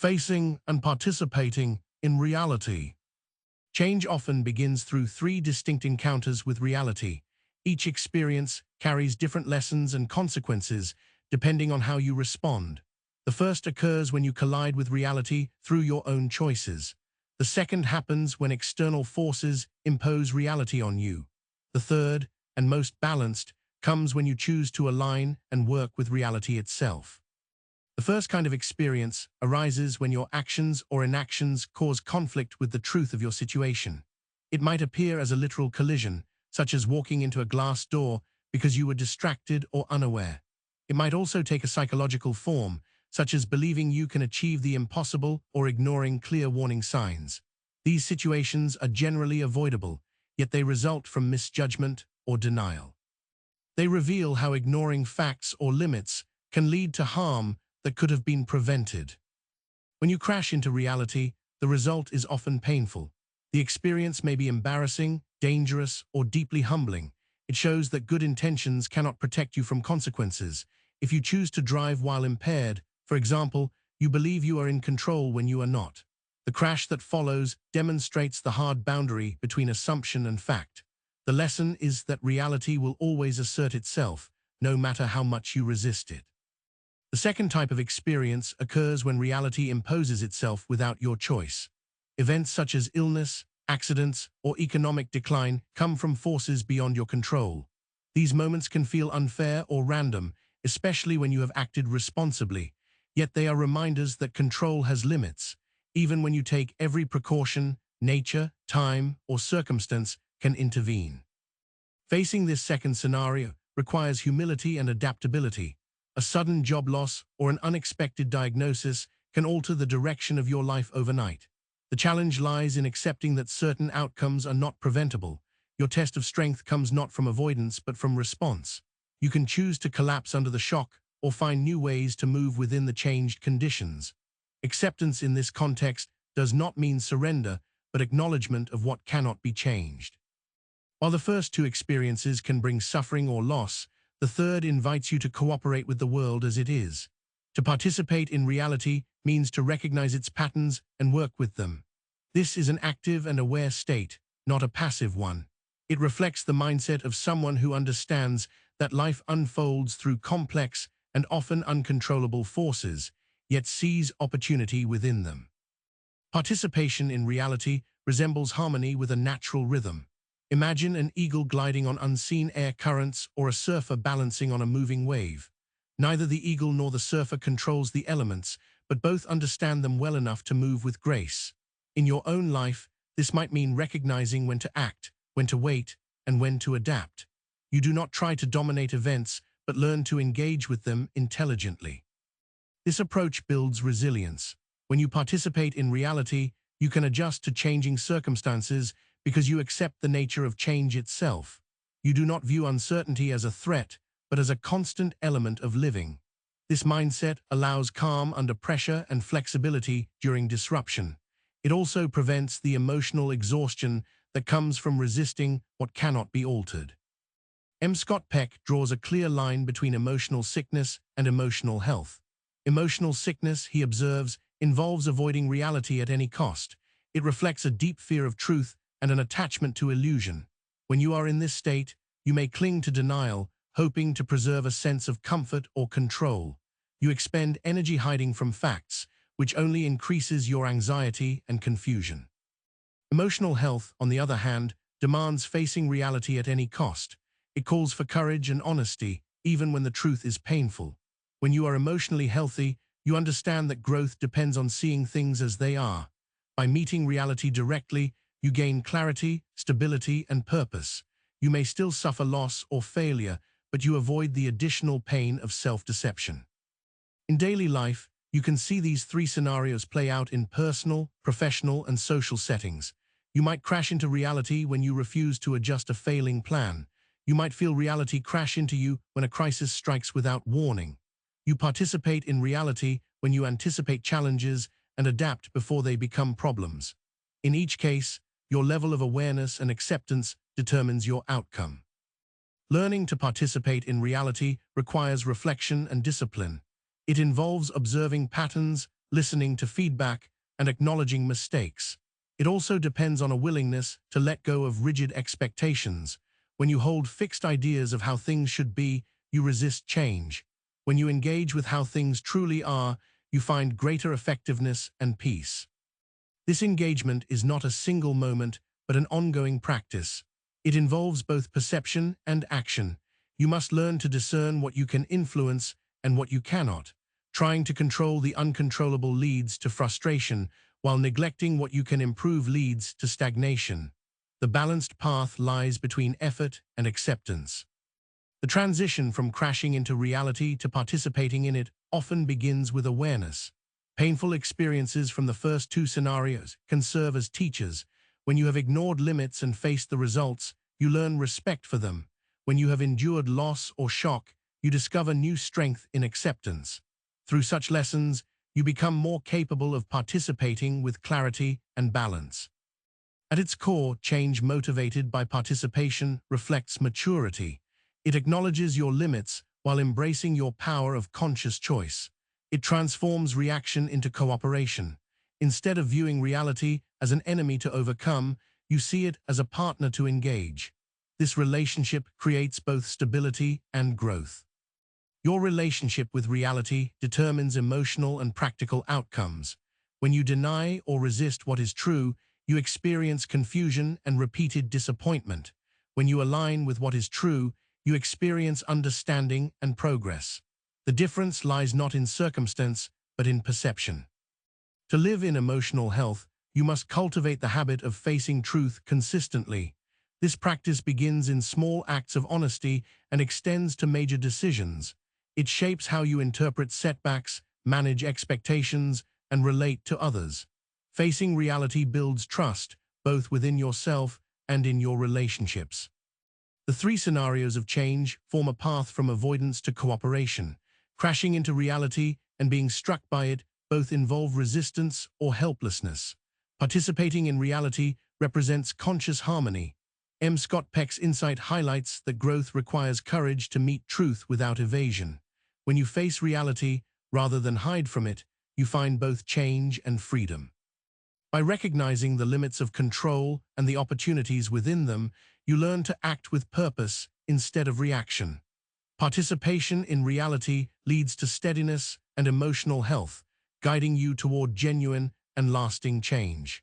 Facing and participating in reality. Change often begins through three distinct encounters with reality. Each experience carries different lessons and consequences depending on how you respond. The first occurs when you collide with reality through your own choices. The second happens when external forces impose reality on you. The third, and most balanced, comes when you choose to align and work with reality itself. The first kind of experience arises when your actions or inactions cause conflict with the truth of your situation. It might appear as a literal collision, such as walking into a glass door because you were distracted or unaware. It might also take a psychological form, such as believing you can achieve the impossible or ignoring clear warning signs. These situations are generally avoidable, yet they result from misjudgment or denial. They reveal how ignoring facts or limits can lead to harm that could have been prevented. When you crash into reality, the result is often painful. The experience may be embarrassing, dangerous, or deeply humbling. It shows that good intentions cannot protect you from consequences. If you choose to drive while impaired, for example, you believe you are in control when you are not. The crash that follows demonstrates the hard boundary between assumption and fact. The lesson is that reality will always assert itself, no matter how much you resist it. The second type of experience occurs when reality imposes itself without your choice. Events such as illness, accidents, or economic decline come from forces beyond your control. These moments can feel unfair or random, especially when you have acted responsibly, yet they are reminders that control has limits. Even when you take every precaution, nature, time, or circumstance can intervene. Facing this second scenario requires humility and adaptability. A sudden job loss or an unexpected diagnosis can alter the direction of your life overnight. The challenge lies in accepting that certain outcomes are not preventable. Your test of strength comes not from avoidance but from response. You can choose to collapse under the shock or find new ways to move within the changed conditions. Acceptance in this context does not mean surrender, but acknowledgement of what cannot be changed. While the first two experiences can bring suffering or loss, the third invites you to cooperate with the world as it is. To participate in reality means to recognize its patterns and work with them. This is an active and aware state, not a passive one. It reflects the mindset of someone who understands that life unfolds through complex and often uncontrollable forces, yet sees opportunity within them. Participation in reality resembles harmony with a natural rhythm. Imagine an eagle gliding on unseen air currents or a surfer balancing on a moving wave. Neither the eagle nor the surfer controls the elements, but both understand them well enough to move with grace. In your own life, this might mean recognizing when to act, when to wait, and when to adapt. You do not try to dominate events, but learn to engage with them intelligently. This approach builds resilience. When you participate in reality, you can adjust to changing circumstances because you accept the nature of change itself. You do not view uncertainty as a threat, but as a constant element of living. This mindset allows calm under pressure and flexibility during disruption. It also prevents the emotional exhaustion that comes from resisting what cannot be altered. M. Scott Peck draws a clear line between emotional sickness and emotional health. Emotional sickness, he observes, involves avoiding reality at any cost. It reflects a deep fear of truth and an attachment to illusion. When you are in this state, you may cling to denial, hoping to preserve a sense of comfort or control. You expend energy hiding from facts, which only increases your anxiety and confusion. Emotional health, on the other hand, demands facing reality at any cost. It calls for courage and honesty, even when the truth is painful. When you are emotionally healthy, you understand that growth depends on seeing things as they are. By meeting reality directly, you gain clarity, stability, and purpose. You may still suffer loss or failure, but you avoid the additional pain of self-deception. In daily life, you can see these three scenarios play out in personal, professional, and social settings. You might crash into reality when you refuse to adjust a failing plan. You might feel reality crash into you when a crisis strikes without warning. You participate in reality when you anticipate challenges and adapt before they become problems. In each case, your level of awareness and acceptance determines your outcome. Learning to participate in reality requires reflection and discipline. It involves observing patterns, listening to feedback, and acknowledging mistakes. It also depends on a willingness to let go of rigid expectations. When you hold fixed ideas of how things should be, you resist change. When you engage with how things truly are, you find greater effectiveness and peace. This engagement is not a single moment, but an ongoing practice. It involves both perception and action. You must learn to discern what you can influence and what you cannot. Trying to control the uncontrollable leads to frustration, while neglecting what you can improve leads to stagnation. The balanced path lies between effort and acceptance. The transition from crashing into reality to participating in it often begins with awareness. Painful experiences from the first two scenarios can serve as teachers. When you have ignored limits and faced the results, you learn respect for them. When you have endured loss or shock, you discover new strength in acceptance. Through such lessons, you become more capable of participating with clarity and balance. At its core, change motivated by participation reflects maturity. It acknowledges your limits while embracing your power of conscious choice. It transforms reaction into cooperation. Instead of viewing reality as an enemy to overcome, you see it as a partner to engage. This relationship creates both stability and growth. Your relationship with reality determines emotional and practical outcomes. When you deny or resist what is true, you experience confusion and repeated disappointment. When you align with what is true, you experience understanding and progress. The difference lies not in circumstance, but in perception. To live in emotional health, you must cultivate the habit of facing truth consistently. This practice begins in small acts of honesty and extends to major decisions. It shapes how you interpret setbacks, manage expectations, and relate to others. Facing reality builds trust, both within yourself and in your relationships. The three scenarios of change form a path from avoidance to cooperation. Crashing into reality and being struck by it both involve resistance or helplessness. Participating in reality represents conscious harmony. M. Scott Peck's insight highlights that growth requires courage to meet truth without evasion. When you face reality, rather than hide from it, you find both change and freedom. By recognizing the limits of control and the opportunities within them, you learn to act with purpose instead of reaction. Participation in reality leads to steadiness and emotional health, guiding you toward genuine and lasting change.